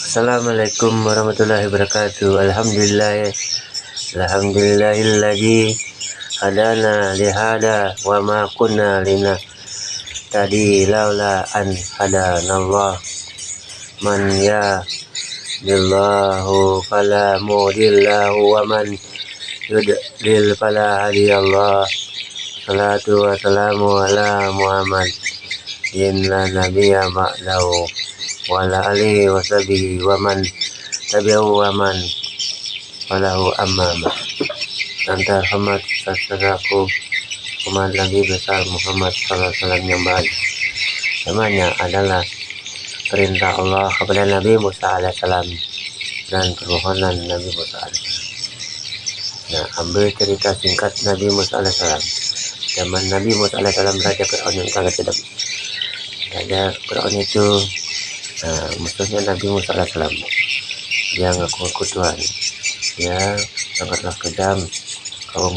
Assalamualaikum warahmatullahi wabarakatuh. Alhamdulillahilladzi hadana lihada wa ma kunna tadi laula an hadanallah. Man yahdillahu fala mudillahu wa man yudlil fala hadiyallah. Salatu wassalamu ala Muhammad inna nabiyya ba'dahu wa ala alihi wa sahbihi wa man tabi'ahu wa man walahu amma anta Muhammad saudaraku umat Nabi besar Muhammad sallallahu alaihi wasallam yang bahagia. Namanya adalah perintah Allah kepada Nabi Musa alaihissalam dan permohonan Nabi Musa alaihissalam. Nah, ambil cerita singkat Nabi Musa alaihissalam. Zaman Nabi Musa alaihissalam, Raja Fir'aun yang sangat sedap. Raja Fir'aun itu musuhnya Nabi Musa alaihissalam. Dia ngaku-ngaku Tuhan. Dia sangatlah kejam. Kaum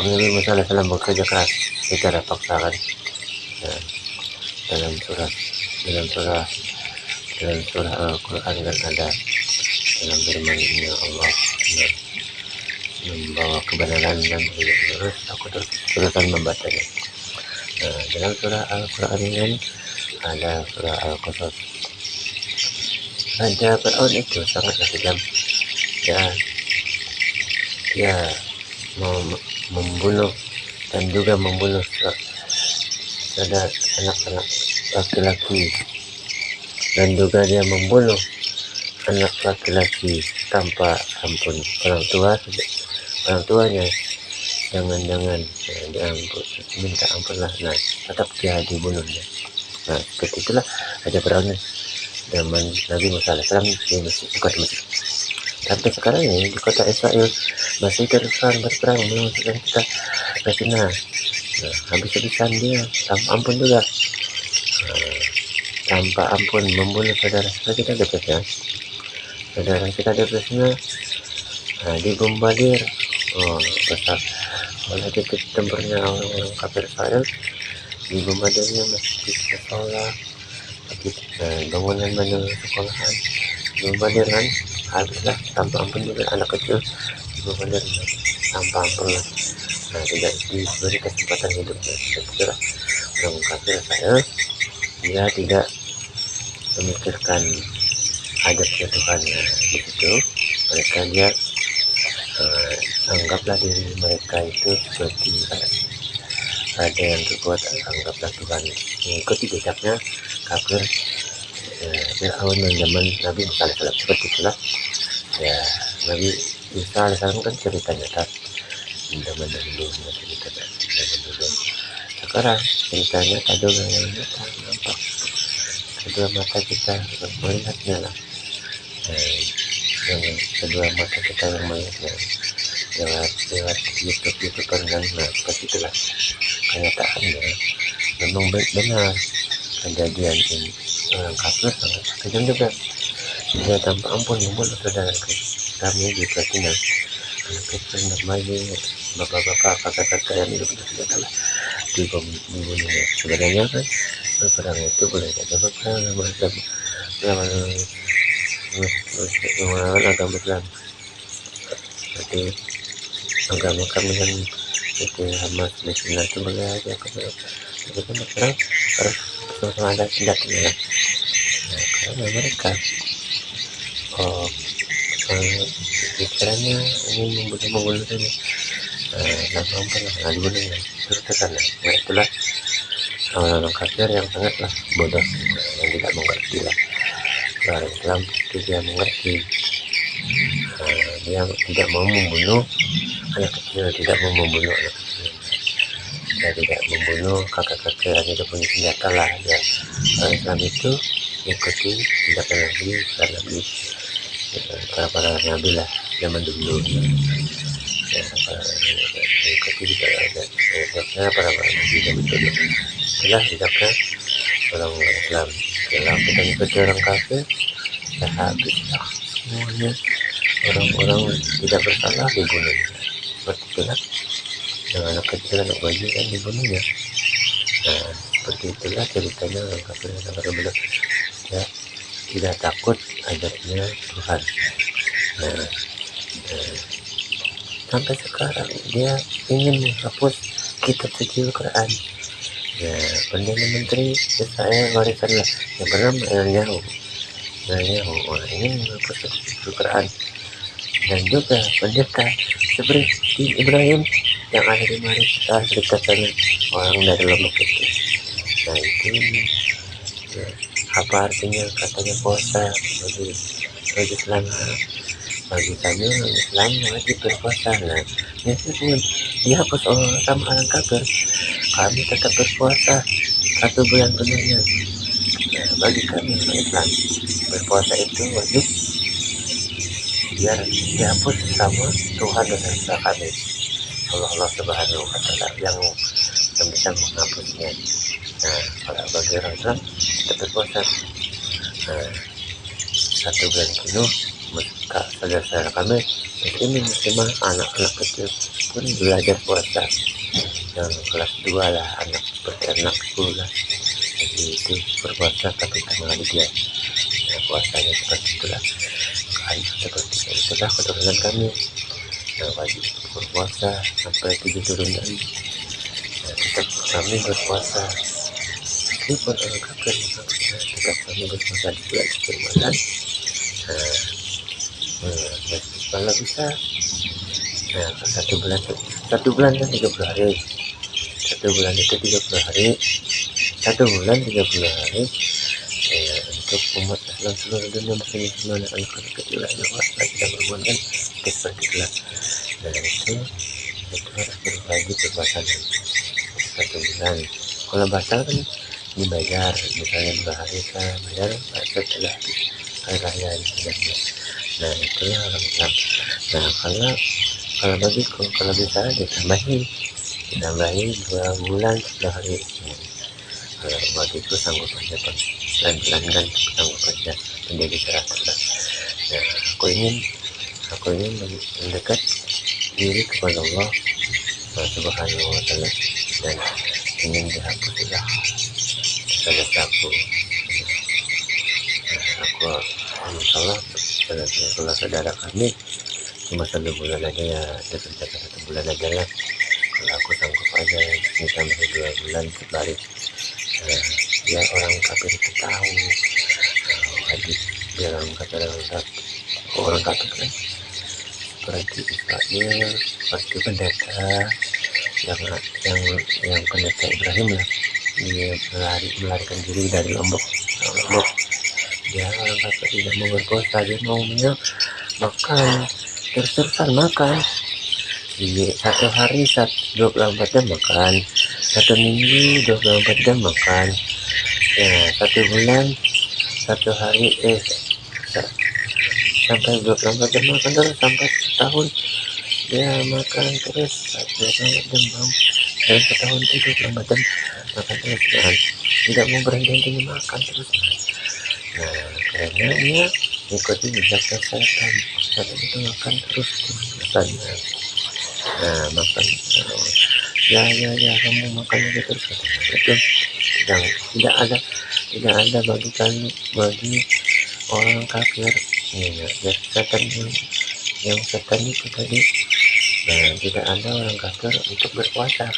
Nabi Musa alaihissalam bekerja keras secara paksa kan. Nah, dalam surah Al-Quran kan ada dalam firman-Nya Allah membawa kebenaran dan terus aku terusan membacanya. Nah, dalam surah Al-Quran ini ada surah Al-Qasas. Raja Fir'aun itu sangatlah kejam. Dia mau membunuh dan juga membunuh anak-anak laki-laki, dan juga dia membunuh anak laki-laki tanpa ampun. Orang tuanya jangan minta ampun lah. Nah, tetap dia dibunuhnya. Nah, seperti itulah Raja Fir'aun zaman Nabi Musa alaihissalam di kota Mesir. Sampai sekarang ini di kota Israel masih terus berperang melawan kita Palestina. Nah, habis-habisan dia tanpa ampun juga. Tanpa ampun membunuh saudara kita dekatnya. Saudara kita dekatnya dibombardir oleh titik tempurnya orang-orang kafir Israel. Dibombardirnya masjid sekolah, bangunan sekolahan dibombardir kan, habislah tanpa ampun juga. Anak kecil dibombardir tanpa ampun lah. Nah, tidak diberi kesempatan hidupnya. Setelah orang kafir Israel, dia tidak memikirkan hajatnya Tuhan. Di situ mereka dia anggaplah diri mereka itu seperti ada yang terkuat. Anggaplah Tuhan, mengikuti jejaknya kafir Fir'aun zaman Nabi Musa alaihissalam. Seperti itulah ya, Nabi Musa alaihissalam kan cerita nyata zaman dulu, cerita zaman dulu. Sekarang ceritanya kado yang nyata nampak kedua mata kita melihatnya lah. Yang kedua mata kita yang melihatnya lewat YouTube kan. Nah, seperti itulah kenyataannya. Memang benar kejadian ini. Orang kafir sangat kejam juga. Dia tanpa ampun membunuh saudara kami di Palestina. Anak kecil, anak bayi, bapak-bapak, kakak-kakak yang hidup itu sudah telah dibunuhnya. Sebenarnya kan berperang itu boleh saja berperang melawan agama Islam. Seperti agama kami kan itu Hamas, Palestina itu boleh aja kepada kita berperang harus sama ada senjatanya. Nah, karena mereka pikirannya ingin membunuh saja. Tanpa ampun lah dibunuhnya terus ke sana. Nah, itulah orang-orang kafir yang sangatlah bodoh, yang tidak mengerti lah. Orang Islam itu dia mengerti. Dia tidak mau membunuh anak kecil, tidak mau membunuh anak kecil. Dia tidak membunuh kakak-kakak yang tidak punya senjata lah. Ya, orang Islam itu ikuti tindakan Nabi dan para nabi lah zaman dulu. Ya, ikuti tidaknya para nabi zaman dulu. Itulah tidaknya orang Islam. Kalau kita ikuti orang kafir, ya habislah semuanya. Orang-orang tidak bersalah dibunuh. Seperti itulah yang anak kecil, anak bayi kan dibunuhnya. Nah, seperti itulah ceritanya orang kafir yang sangat berbeda. Ya, tidak takut adanya Tuhan. Nah, sampai sekarang dia ingin menghapus kitab suci Al-Quran. Ya, Perdana Menteri Israel warisanlah yang bernama Netanyahu ingin menghapus kitab suci Al-Quran, dan juga pendeta seperti Ibrahim yang ada di Amerika Serikat sana, orang dari Lombok itu. Nah itu ya, apa artinya katanya puasa bagi Islam? Bagi kami orang Islam wajib berpuasa. Nah meskipun dihapus sama orang kafir, kami tetap berpuasa 1 bulan penuhnya. Nah, bagi kami orang Islam berpuasa itu wajib, biar dihapus sama Tuhan dan Rasul kami, Allah Subhanahu wa Ta'ala yang bisa menghapusnya. Nah, kalau bagi orang Islam kita berpuasa 1 bulan penuh. Maka saudara-saudara kami muslimah, anak-anak kecil pun belajar puasa, yang kelas 2 lah, anak seperti anak 10 lah, jadi itu berpuasa tapi tengah dia. Nah, puasanya seperti itulah, seperti itulah keturunan kami. Nah, wajib berpuasa sampai 7 turunan. Nah, tetap kami berpuasa meskipun orang kafir, tetap kami berpuasa di bulan Ramadan. Kalau bisa, nah 1 bulan kan 30 hari, 1 bulan itu 30 hari, 1 bulan 30 hari. Untuk umat Islam seluruh dunia, muslim mana anak-anak kecil, anak laki dan perempuan kan seperti itulah. Nah itu harus berbagi berpuasa 1 bulan. Kalau batal kan dibayar, misalnya 2 hari kan bayar setelah hari raya misalnya. Nah itulah orang Islam. Nah kalau bagiku, kalau bisa ditambahin 2 bulan 10 hari. Kalau bagiku sanggup aja kan, pelan-pelan kan sanggup aja menjadi teratur. Nah aku ingin mendekat diri kepada Allah Subhanahu wa Ta'ala, dan ingin dihapuslah dosa-dosaku. Aku insyaallah kalau saudara kami cuma 1 bulan aja ya, dikerjakan 1 bulan aja lah. Kalau aku sanggup aja ditambah 2 bulan sebalik. Biar orang kafir itu tahu, wajib biar orang kafir kan seperti Israel, seperti pendeta yang pendeta Ibrahim lah, dia melarikan diri dari Lombok. Dia orang kafir tidak mau berpuasa, dia maunya makan terus-terusan makan di 1 hari 24 jam makan, 1 minggu 24 jam makan, ya 1 bulan 1 hari sampai 24 jam makan terus, sampai setahun dia makan terus 24 jam bang, dan setahun itu 24 jam makan terus, dan tidak mau berhenti makan terus. Nah karena dia ikuti jejak kesehatan, itu makan terus. Nah makan ya kamu makan aja terus, itu yang tidak ada bagi orang kafir ya, setan itu tadi. Nah tidak ada orang kafir untuk berpuasa.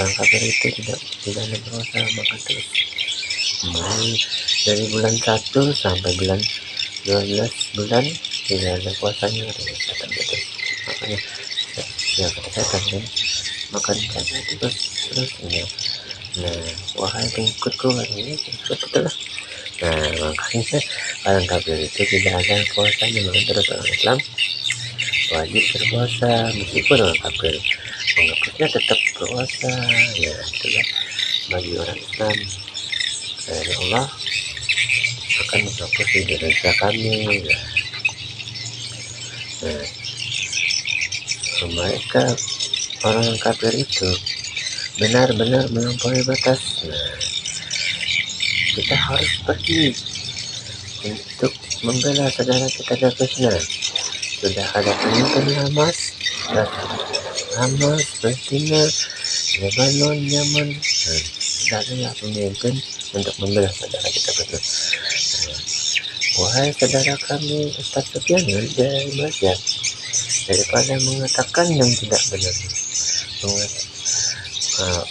Orang kafir itu tidak ada berpuasa, makan terus. Dari bulan 1 sampai bulan 12 bulan tidak ada puasanya, setan itu. Makanya ya kesehatan kan, makan saja terus ya. Nah wahai pengikutku ini itulah. Nah makanya orang kafir itu tidak ada puasanya, maka terus orang Islam wajib berpuasa meskipun orang kafir menghapusnya tetap berpuasa. Ya itulah bagi orang Islam, dari Allah akan menghapus dosa kami. Nah mereka orang kafir itu benar-benar melampaui batas. Nah kita harus pergi untuk membela saudara kita dari Krishna. Sudah ada pemimpin Hamas, Palestina, Lebanon, Yaman. Sudah ada pemimpin untuk membela saudara kita Krishna. wahai saudara kami Ustaz Sufyan dari Malaysia, daripada mengatakan yang tidak benar,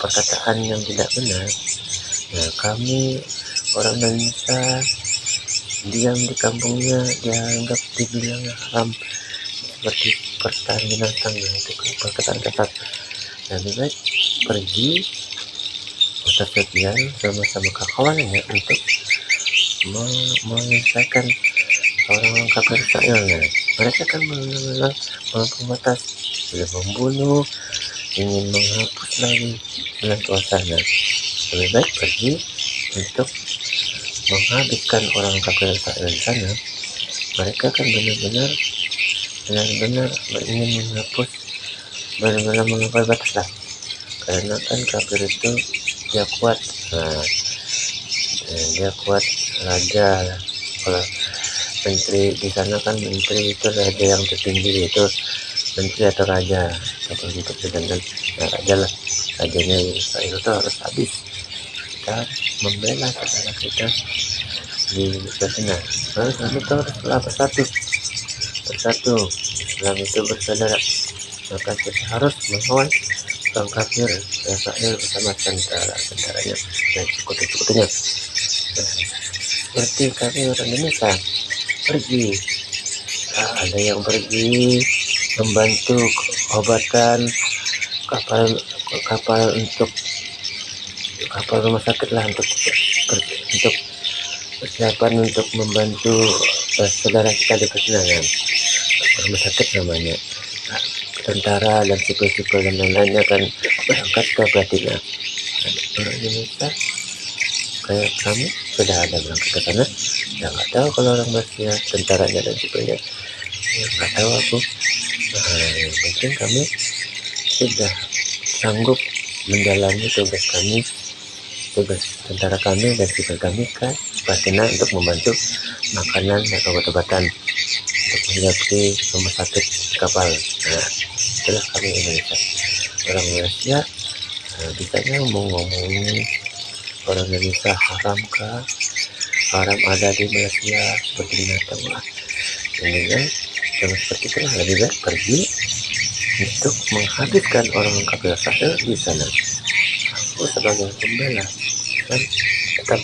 perkataan yang tidak benar, nah kami orang Indonesia diam di kampungnya, dia anggap dibilang haram seperti perkataan binatang, itu perkataan kasar. Lebih baik pergi Ustaz Sufyan sama-sama kawannya untuk menyelesaikan orang-orang kafir Israel. Mereka kan melampaui batas, sudah membunuh, ingin menghapus lagi bulan puasanya. Lebih baik pergi untuk menghabiskan orang kafir Israel di sana. Mereka kan benar-benar ingin menghapus, benar-benar melampaui batas lah. Karena kan kafir itu dia kuat, dia kuat raja. Kalau menteri di sana kan, menteri itu raja yang tertinggi, itu menteri atau raja atau gitu. Sedangkan raja lah, rajanya Israel itu harus habis. Kita membela saudara kita di sana, kami itu haruslah bersatu. Islam itu bersaudara, maka kita harus melawan orang kafir Israel bersama tentaranya dan sekutu-sekutunya. Seperti kami orang Indonesia pergi, ada yang pergi membantu obatan kapal untuk kapal rumah sakit lah, untuk persiapan untuk membantu saudara kita di persidangan. Rumah sakit namanya, tentara dan sipil-sipil dan lain-lainnya kan berangkat ke Palestina. Orang Indonesia kayak kamu sudah ada berangkat ke sana, ya nggak tahu kalau orang Malaysia tentaranya dan sipilnya, ya nggak tahu aku. Yang penting kami sudah sanggup menjalani tugas tentara kami dan sipil kami ke Palestina untuk membantu makanan atau obat-obatan untuk menyiapkan rumah sakit kapal. Nah, itulah kami Indonesia. Orang Malaysia bisanya ngomong orang Indonesia haram ada di Malaysia seperti binatang lah. Ini kan jangan seperti itulah. Lebih baik pergi untuk menghabiskan orang kafir Israel di sana. Aku sebagai pembela kan tetap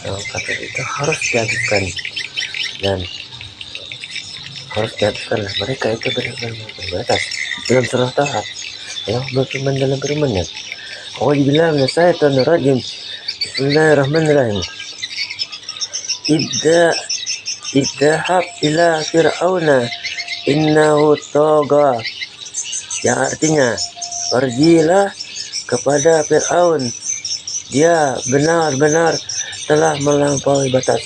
orang kafir itu harus dihabiskan, dan harus dihabiskan lah. Mereka itu benar-benar berbatas dalam surah Taha. Allah berfirman dalam firman-Nya, "A'udzubillahi minasyaitonir rajim. Bismillahirrahmanirrahim. Idhab ila fir'auna innahu tagha." Yang artinya, pergilah kepada Fir'aun, dia benar-benar telah melampaui batas.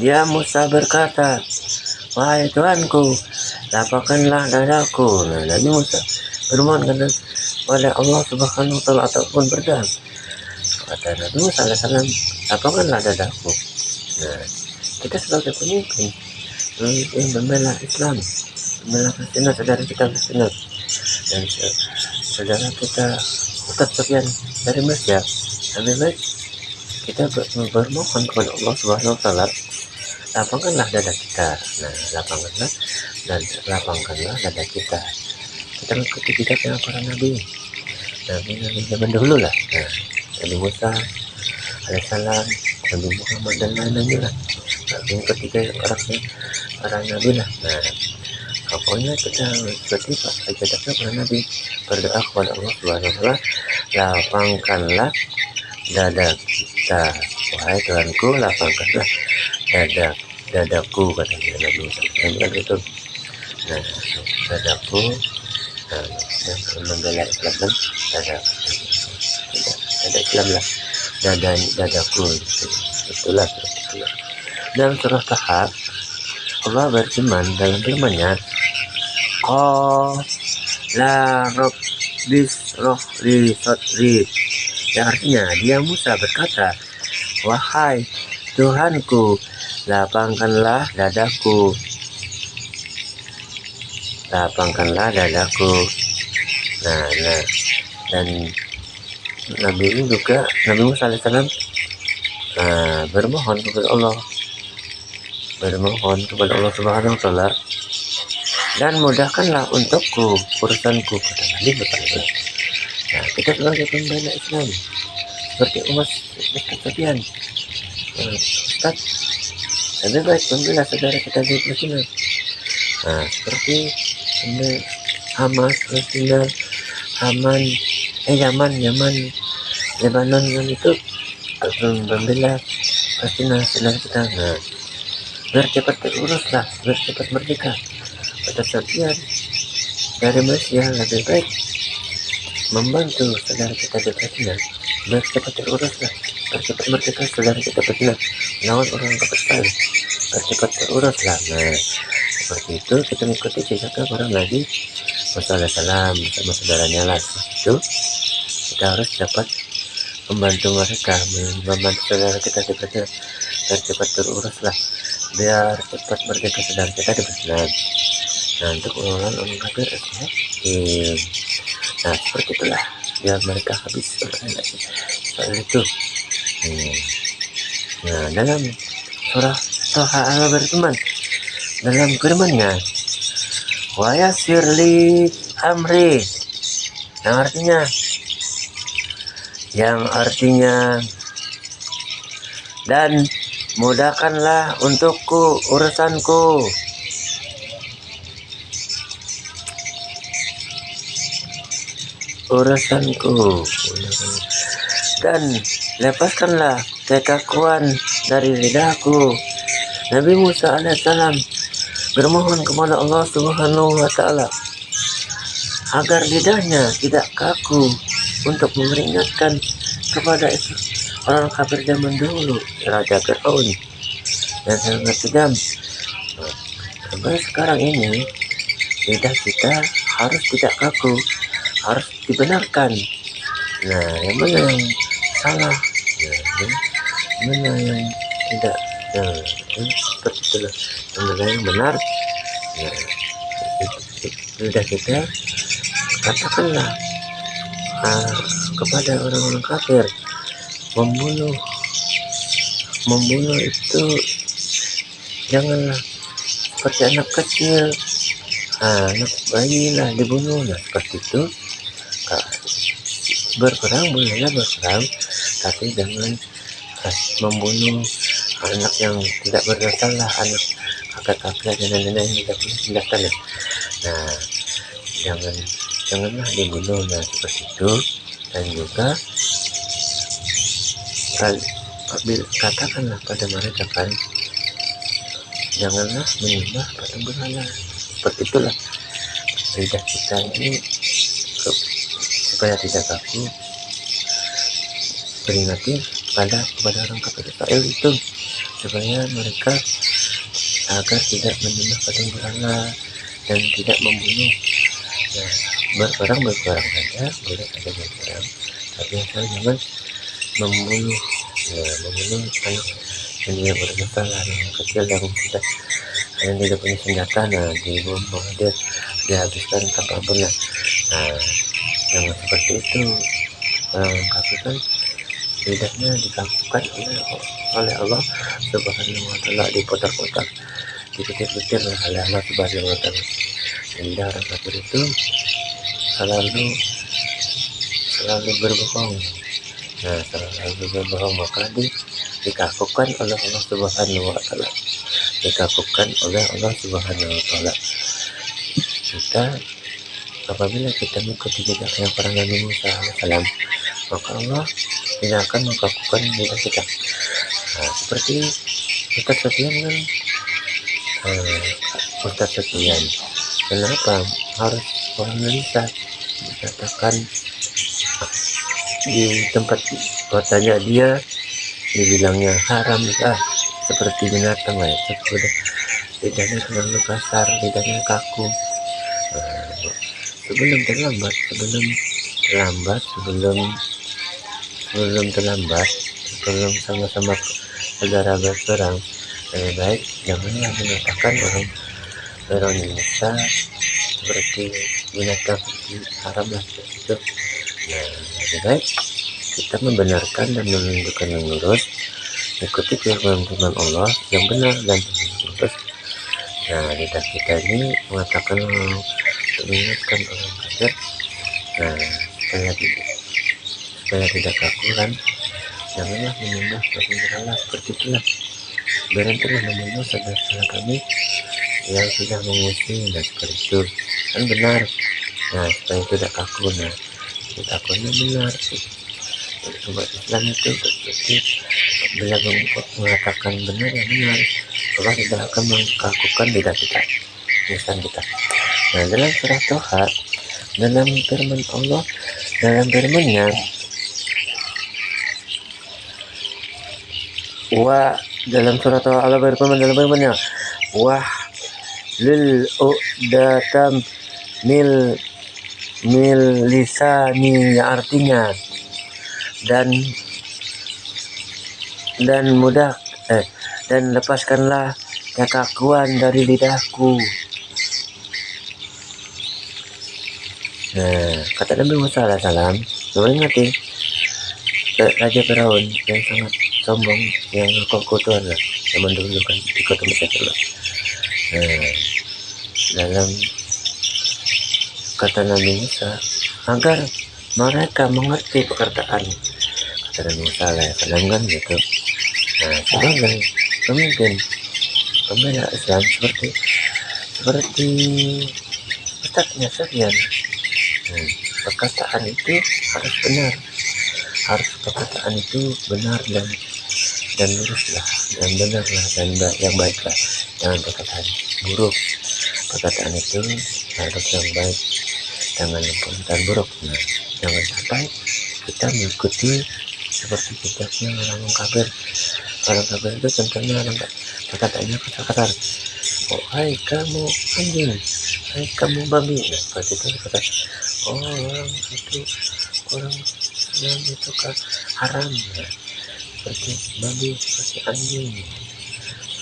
Dia Musa berkata, "Wahai Tuhanku, lapangkanlah dadaku." Nah, Nabi Musa bermohon kepada Allah Subhanahu wa Ta'ala ataupun berdoa. Kata Nabi Musa alaihissalam, "Lapangkanlah dadaku." Nah, kita sebagai pemimpin membela Islam, membela Palestina, saudara kita Palestina, dan saudara kita Ustaz Sufyan dari Malaysia, lebih baik kita bermohon kepada Allah Subhanahu wa Ta'ala, lapangkanlah dada kita. Nah, lapangkanlah dada kita. Kita mengikuti jejaknya para nabi zaman dahulu lah. Nah, Nabi Musa alaihissalam, Nabi Muhammad dan lain-lainnya lah. Yang ketiga para nabi lah. Nah, pokoknya kita seperti jejaknya para nabi, berdoa kepada Allah Subhanahu wa Ta'ala, lapangkanlah dada kita. Wahai Tuhanku, lapangkanlah dadaku, kata Nabi Musa. Kan itu. Nah, dadaku, yang membela Islam kan dada Islam lah, dadaku gitu. Itulah. Dalam surah Taha, Allah berfirman dalam firman-Nya, "Qala rabbis rohli sodri." Yang artinya, dia Musa berkata, "Wahai Tuhanku, lapangkanlah dadaku." Lapangkanlah dadaku. Nah, dan Nabi ini juga, Nabi Musa alaihissalam bermohon kepada Allah, Subhanahu wa Ta'ala, dan mudahkanlah untukku urusanku, kata Nabi berkata. Nah, kita sebagai pembela Islam seperti umat Ustaz, Ustaz, lebih baik membela saudara kita di Palestina. Nah, seperti Hamas, Palestina, Yaman, Lebanon, dan itu membela Palestina saudara kita. Nah, biar cepat teruruslah, biar cepat merdeka. Kata Sabian dari Malaysia, lebih baik membantu saudara kita di Palestina biar cepat teruruslah, biar cepat merdeka saudara kita Palestina melawan orang kafir, biar cepat teruruslah. Nah, seperti itu kita mengikuti jejak para Nabi Wasallam bersama saudaranya lah. Itu kita harus dapat membantu mereka, membantu saudara kita di Palestina biar cepat teruruslah, biar cepat merdeka saudara kita di Palestina. Nah, untuk melawan orang kafir, nah seperti itulah biar mereka habis soal itu. Nah, dalam surah Thaha Allah berfirman dalam firman-Nya, wa yassir li amri, yang artinya dan mudahkanlah untukku urusanku. Dan lepaskanlah kekakuan dari lidahku. Nabi Musa alaihissalam bermohon kepada Allah Subhanahu wa Ta'ala agar lidahnya tidak kaku untuk memperingatkan kepada orang kafir zaman dulu, Raja Fir'aun dan sangat kejam. Sampai sekarang ini lidah kita harus tidak kaku, harus dibenarkan. Nah, yang mana yang salah, mana yang tidak. Nah, seperti itulah yang mana yang benar. Nah, lidah kita katakanlah kepada orang-orang kafir, membunuh itu janganlah seperti anak kecil, anak bayi lah dibunuh. Nah, seperti itu. Berperang bolehlah berperang, tapi jangan membunuh anak yang tidak bersalah, anak kakak-kakak dan nenek yang tidak punya tindakan. Nah, janganlah dibunuh. Nah, seperti itu. Dan juga katakanlah pada mereka kan, janganlah menyembah patung berhala. Seperti itulah lidah kita ini supaya tidak kaku, peringati kepada orang kafir Israel itu supaya mereka agar tidak menyembah patung berhala dan tidak membunuh. Nah, berperang saja boleh saja berperang, tapi asal jangan membunuh anak yang tidak bersalah, yang kecil yang tidak punya senjata. Nah, dibunuh, dihabiskan tanpa ampun. Nah, yang seperti itu orang kafir kan lidahnya dikakukan oleh Allah Subhanahu wa Ta'ala, diputar-putar, dipetir-petir oleh Allah Subhanahu wa Ta'ala. Lidah orang kafir itu selalu berbohong. Nah, selalu berbohong, maka dikakukan oleh Allah Subhanahu wa Ta'ala, Kita apabila kita mengikuti jejak yang para Nabi Musa alaihissalam, maka Allah tidak akan mengkakukan lidah kita. Nah, seperti Ustaz Sofian, kenapa harus orang Indonesia dikatakan di tempat kotanya dia dibilangnya haram, seperti binatang lah, lidahnya terlalu kasar, lidahnya kaku. Sebelum sama-sama saudara berperang, lebih baik janganlah mengatakan orang Indonesia seperti binatang, haram lah seperti itu. Nah, lebih baik kita membenarkan dan menunjukkan yang lurus ikuti firman Allah yang benar dan terus. Nah, lidah kita ini mengatakan untuk mengingatkan orang kafir. Nah, supaya tidak kaku kan, janganlah menyembah patung berhala. Seperti itulah, berhentilah menyembah saudara kami yang sudah mengusir, dan seperti itu kan benar. Nah, supaya tidak kaku, nah kakunya benar sih. Umat Islam itu seperti bila mengatakan benar ya benar, Allah tidak akan mengkakukan lidah kita, lisan kita. Nah, dalam surah Toha, dalam firman Allah, dalam firman-Nya, dalam surah Toha Allah berfirman dalam firman-Nya, wah lil uqdatam mil lisani, artinya dan mudah dan lepaskanlah kekakuan dari lidahku. Nah, kata Nabi Musa alaihissalam, mengerti Raja Firaun yang sangat sombong, yang kokoh lah, yang mendahulukan di kota Mesir. Nah, dalam kata Nabi Musa, agar mereka mengerti pekerjaan, kata Nabi Musa alaihissalam kan gitu. Nah, sebagai pemimpin pembela Islam seperti Ustadznya sekalian, perkataan itu harus benar, perkataan itu benar dan luruslah, dan benarlah, dan yang baiklah, jangan perkataan buruk. Perkataan itu harus yang baik, jangan perkataan buruk. Nah, jangan sampai kita mengikuti seperti kitabnya orang kafir. Orang kafir itu contohnya perkataannya kasar-kasar. Oh, hai kamu anjing, hai kamu babi. Nah, seperti itu kata. Oh, orang Islam itu kan haram. Nah, seperti babi, seperti anjing.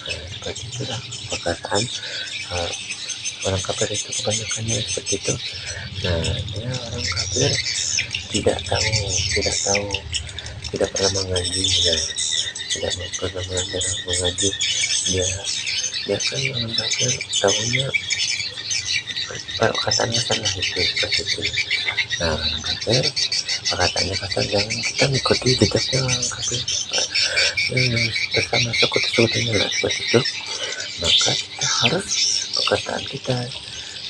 Nah, seperti itulah perkataan orang kafir itu, kebanyakannya seperti itu. Nah, dia orang kafir tidak pernah mengaji, dan tidak pernah belajar mengaji. Dia kan orang kafir tahunya perkataannya salah itu, seperti itu. Nah, orang kafir perkataannya kasar, jangan kita mengikuti jejaknya orang kafir bersama sekutu-sekutunya lah, seperti itu. Maka kita harus perkataan kita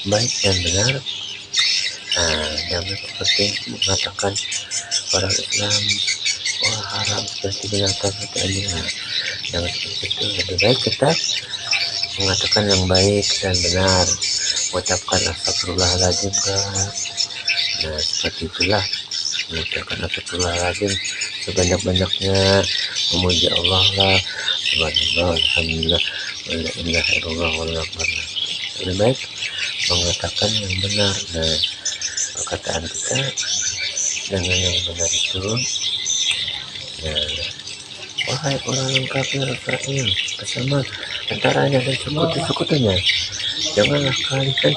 baik dan benar. Nah, jangan seperti mengatakan orang Islam haram seperti binatang seperti anjing. Nah, jangan seperti itu. Lebih baik kita mengatakan yang baik dan benar, mengucapkan astagfirullahaladzim kan. Nah, seperti itulah, mengucapkan astagfirullahaladzim sebanyak-banyaknya, memuji Allah lah, subhanallah, alhamdulillah, wala ilaha illallah, wallahu akbar. Lebih baik mengatakan yang benar. Nah, perkataan kita dengan yang benar itu, nah, wahai orang kafir Israel bersama tentaranya dan sekutu-sekutunya, janganlah kalian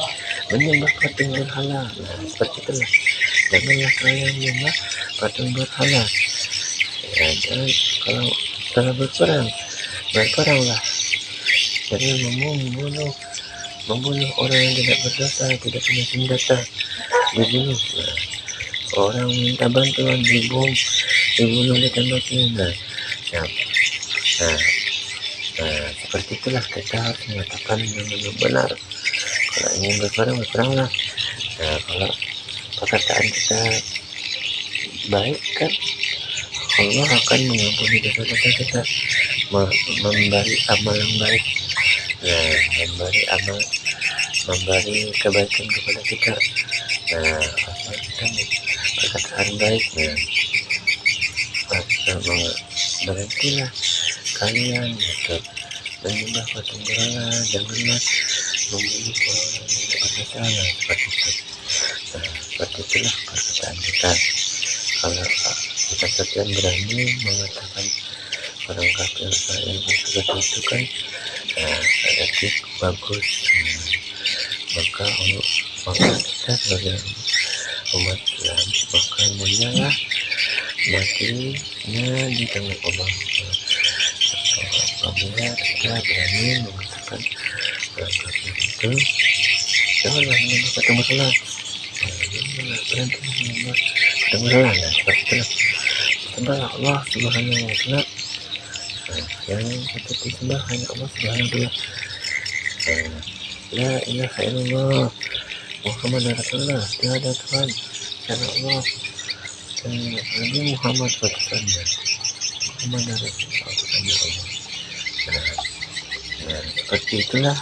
menyembah patung berhala. Nah, seperti itulah, janganlah kalian menyembah patung berhala. Ya, dan kalau setelah berperanglah, jangan membunuh orang yang tidak berdosa, tidak punya senjata, dibunuh. Nah, orang minta bantuan dibunuh ditembaki. Nah, seperti itulah kita harus mengatakan yang benar. Kalau ingin berperanglah. Nah, kalau perkataan kita baik kan, Allah akan mengampuni dosa-dosa kita, memberi amal yang baik. Nah, memberi kebaikan kepada kita. Nah, asal kita perkataan baik. Nah, berhentilah kalian untuk menyembah patung berhala, janganlah membunuh orang yang tidak bersalah, seperti itu. Nah, seperti itulah perkataan kita. Kalau kita sekian berani mengatakan orang kafir Israel seperti itu kan, nah, berarti bagus. Maka kita sebagai umat Islam, maka mulialah matinya di tangan Allah. apabila kita berani mengatakan kafir itu janganlah menembak ketemu sholat, janganlah berhenti menembak ketemu sholat. Nah, seperti itulah sembahlah Allah Subhanahu wa Ta'ala, yang patut disembah hanya Allah Subhanahu wa Ta'ala. La ilaha illallah Muhammad Rasulullah, tiada Tuhan selain Allah, Nabi Muhammad utusannya, Muhammad Rasulullah utusannya Allah. Seperti itulah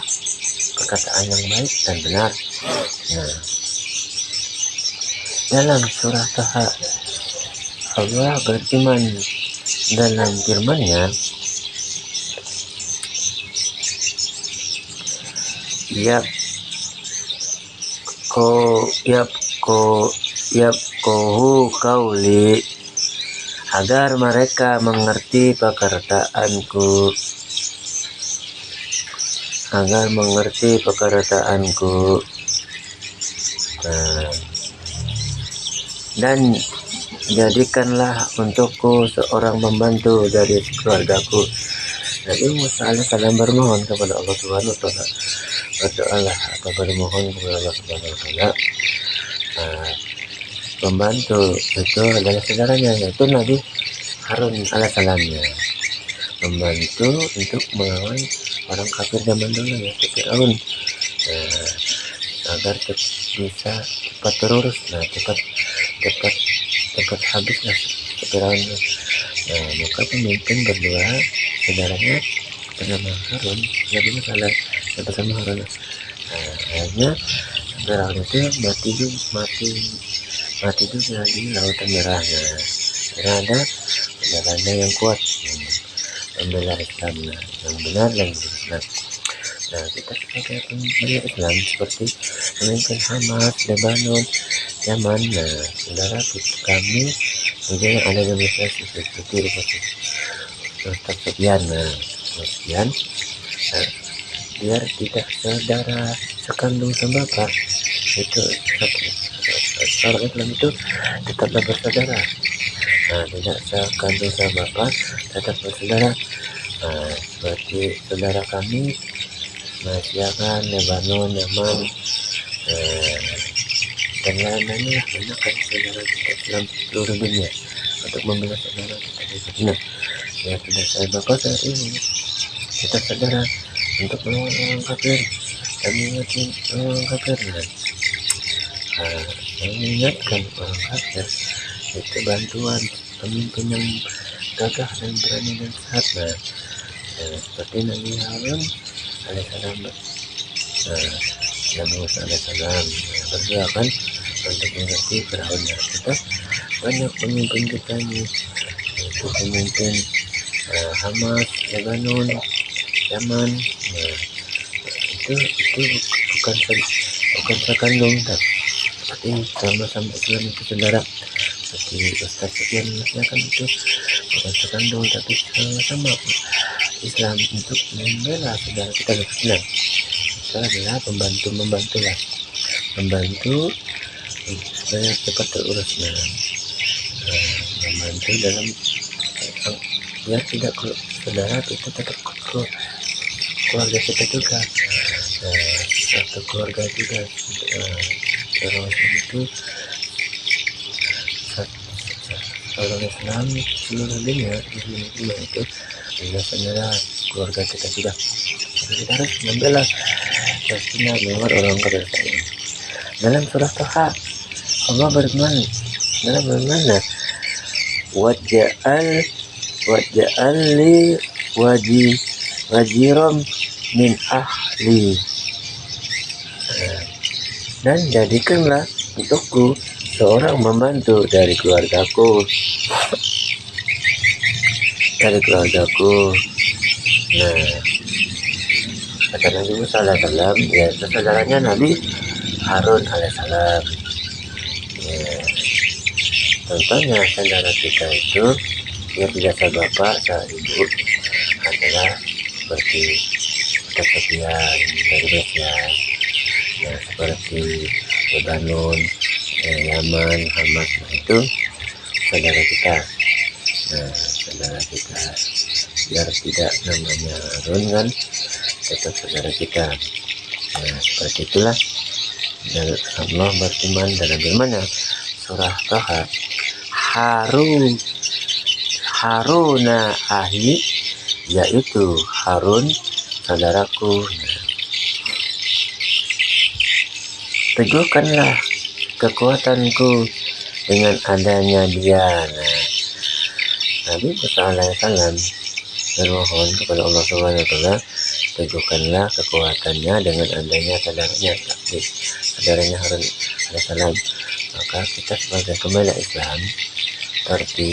perkataan yang baik dan benar. Dalam surah Taha, Allah berfirman dalam firman-Nya, Yafqahu qauli, agar mereka mengerti perkataanku, dan jadikanlah untukku seorang pembantu dari keluargaku. Nabi Musa alaihissalam bermohon kepada Allah Subhanahu wa Ta'ala, berdoalah atau bermohon kepada Allah Subhanahu wa Ta'ala. Pembantu itu adalah saudaranya, yaitu Nabi Harun alaihissalamnya, membantu untuk melawan orang kafir zaman dulu, yaitu Fir'aun, agar bisa cepat terurus, cepat habislah Fir'aun. Maka pemimpin berdua saudaranya bernama Harun, Nabi Musa bersama Harun. Akhirnya Fir'aun itu mati juga di Lautan Merah. Karena ada saudaranya yang kuat membela Islam, yang benar dan Islam. Kita sebagai pemimpin Islam seperti pemimpin Hamas, Lebanon, Yaman, saudara kami juga yang ada di Indonesia seperti Ustaz Sofian. Biar tidak saudara sekandung sama bapak, itu orang Islam itu tetaplah bersaudara. Tidak sekandung sama bapak, tetap bersaudara. Seperti saudara kami Malaysia, Lebanon, Yaman, dan lain-lainnya, banyak kan saudara kita dalam seluruh dunia untuk membela saudara kita di sana. Ya, sudah saya bapak saat ini kita saudara untuk melawan orang kafir dan mengingatkan orang kafir, mengingatkan orang kafir itu bantuan pemimpin yang gagah dan berani dan sehat. Seperti Nabi Harun alaihissalam, Nabi Musa alaihissalam berdoa kan untuk mengerti Fir'aun. Kita banyak pemimpin kita ini, itu pemimpin Hamas, Lebanon, Yaman. Itu bukan sekandung, tapi sama-sama Islam itu saudara. Seperti Ustaz Sofian kan itu bukan sekandung, tapi sama-sama Islam untuk membela saudara kita Islam. Itu adalah membantu supaya cepat terurus, membantu dalam biar tidak saudara kita tetap keluarga kita juga, satu keluarga juga. Orang Islam itu orang Islam seluruh dunia itu adalah saudara keluarga kita juga. Jadi kita harus membela pastinya melawan orang kafir. Dalam surah Taha, Allah berfirman dalam firman-Nya, waj'al li wajiran min ahli, dan jadikanlah untukku seorang membantu dari keluargaku. Kata Nabi Musa alaihissalam, ya saudaranya Nabi Harun alaihissalam. Contohnya saudara kita itu yang tidak bapak, ibu adalah seperti Sofian dari Malaysia, seperti Lebanon, Yaman, Hamas, itu saudara kita. Nah, saudara kita biar tidak namanya Harun kan tetap saudara kita. Nah, seperti itulah dan Allah berfirman dalam firman-Nya surah Taha, Haruna ahi, yaitu Harun saudaraku. Teguhkanlah kekuatanku dengan adanya dia. Nabi Musa alaihissalam bermohon kepada Allah Subhanahu wa taala, teguhkanlah kekuatannya dengan adanya saudaranya Harun alaihissalam. Maka kita sebagai pembela Islam seperti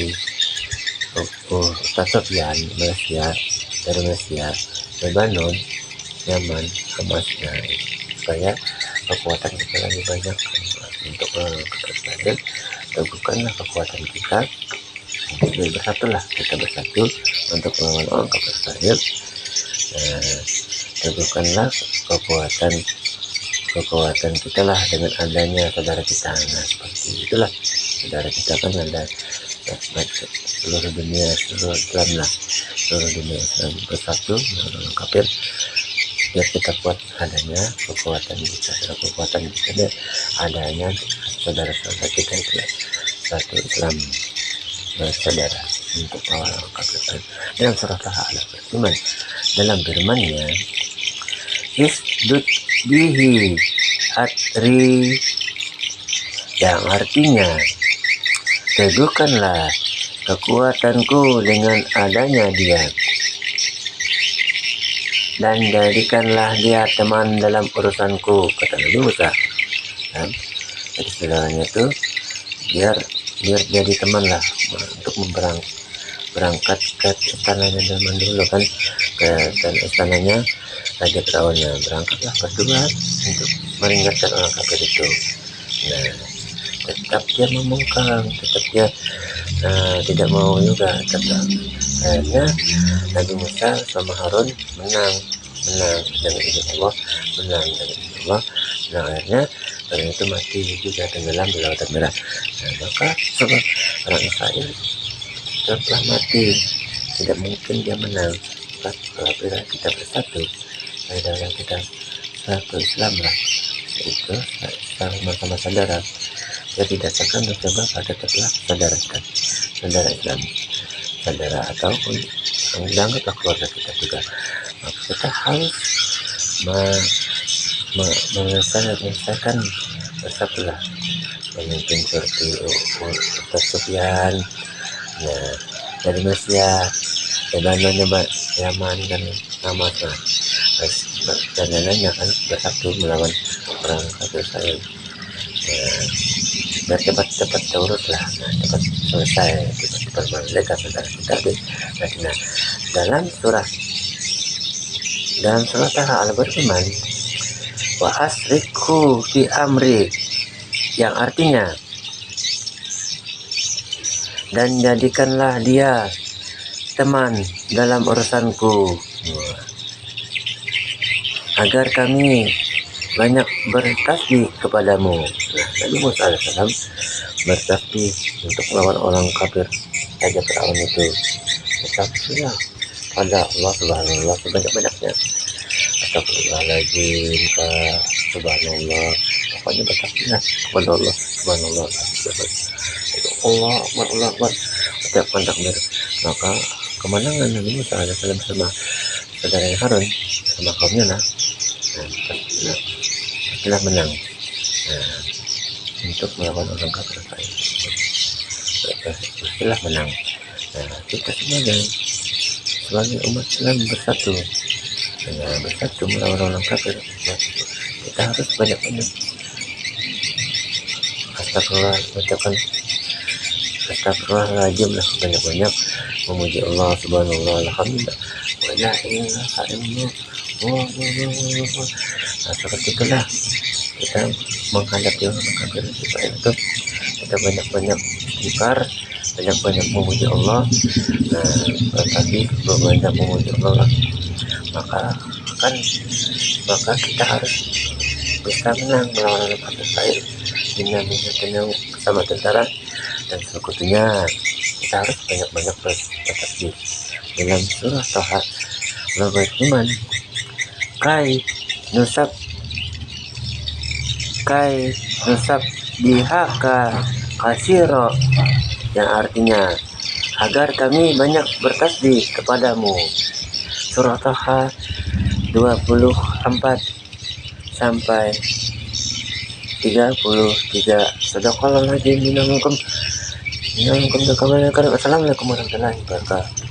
Ustaz Sofyan dari Malaysia, Lebanon, Yaman, Hamas, supaya kekuatan kita lebih banyak untuk kebersatu. Teguhkanlah kekuatan kita untuk bersatulah, kita bersatu untuk melawan orang kafir Israel. Teguhkanlah kekuatan kita lah dengan adanya saudara kita. Nah, seperti itulah saudara kita kan ada seluruh dunia, seluruh Islam lah, seluruh dunia Islam bersatu melawan kafir. Biar kita kuat adanya kekuatan kita adanya saudara-saudara kita itu satu Islam bersaudara untuk melawan kafir. Dalam surah Al-A'la berfirman dalam firman-Nya, isdud bihi atri, yang artinya teguhkanlah kekuatanku dengan adanya dia, dan jadikanlah dia teman dalam urusanku, kata Nabi Musa. Jadi saudaranya itu biar jadi teman lah untuk berangkat ke istananya zaman dulu kan, dan istananya Raja Fir'aunnya, berangkatlah berdua untuk meringankan orang kafir itu. Nah, tetap dia membungkam, tetap dia tidak mau juga. Akhirnya Nabi Musa sama Harun menang dengan izin Allah, Nah, akhirnya orang itu mati juga tenggelam di Lautan Merah. Nah, maka sebab orang Israel telah mati, tidak mungkin dia menang. Apabila kita bersatu, dalam kita satu Islam lah, itu sama-sama saudara. Jadi didasarkan dosa pada tetaplah saudara Islam, saudara ataupun yang dianggap keluarga kita juga. Maka kita harus menyelesaikan bersatulah, memimpin seperti Ustaz Sofyan dari Malaysia, Lebanon, Yaman dan Hamas, dan lainnya kan bersatu melawan orang kafir Israel. Biar cepat terurus lah, cepat selesai, cepat merdeka saudara kita. Nah, dalam surah Al berfirman, wa asriku fi amri, yang artinya dan jadikanlah dia teman dalam urusanku, agar kami banyak bertasbih kepadamu. Nah, Nabi Musa alaihissalam bertasbih untuk melawan orang kafir Raja Fir'aun itu. Bertasbihlah pada Allah Subhanahu wa taala sebanyak-banyaknya. Astagfirullahaladzim, subhanallah, pokoknya bertasbihlah kepada Allah Subhanahu wa taala. Allah Akbar setiap takbir. Maka kemenangan Nabi Musa alaihissalam bersama saudara Harun sama kaumnya telah menang untuk melawan orang kafir lain. Telah menang. Kita sebagai umat Islam bersatu melawan orang kafir. Kita harus banyak-banyak astagfirullahaladzim lah, banyak-banyak memuji Allah Subhanahu wa taala, alhamdulillah, wa la ilaha illallah. Nah, seperti itulah kita menghadapi orang kafir itu. Kita banyak-banyak istighfar, banyak-banyak memuji Allah. Tadi banyak memuji Allah, maka kita harus bisa menang melawan orang kafir lain. Dengan bersama tentara dan sekutunya. kita harus banyak-banyak bertasbih. Dalam surah Toha Allah berfirman, nusab nusab bihaka kasiro, yang artinya agar kami banyak bertasbih kepadamu. Surah Toha 24 sampai 33. Sadaqallahul-azim. Assalamualaikum warahmatullahi wabarakatuh.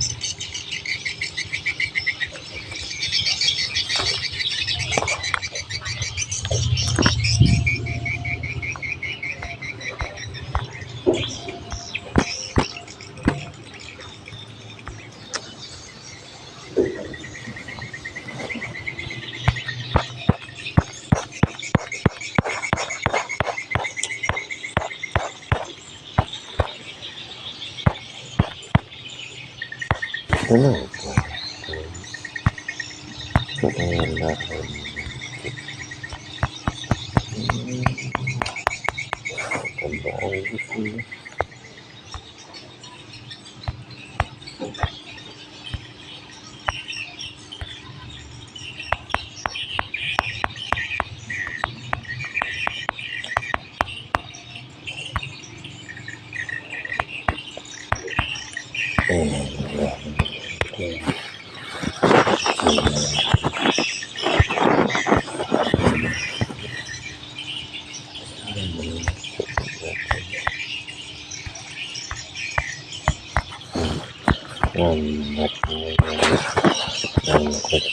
Lambat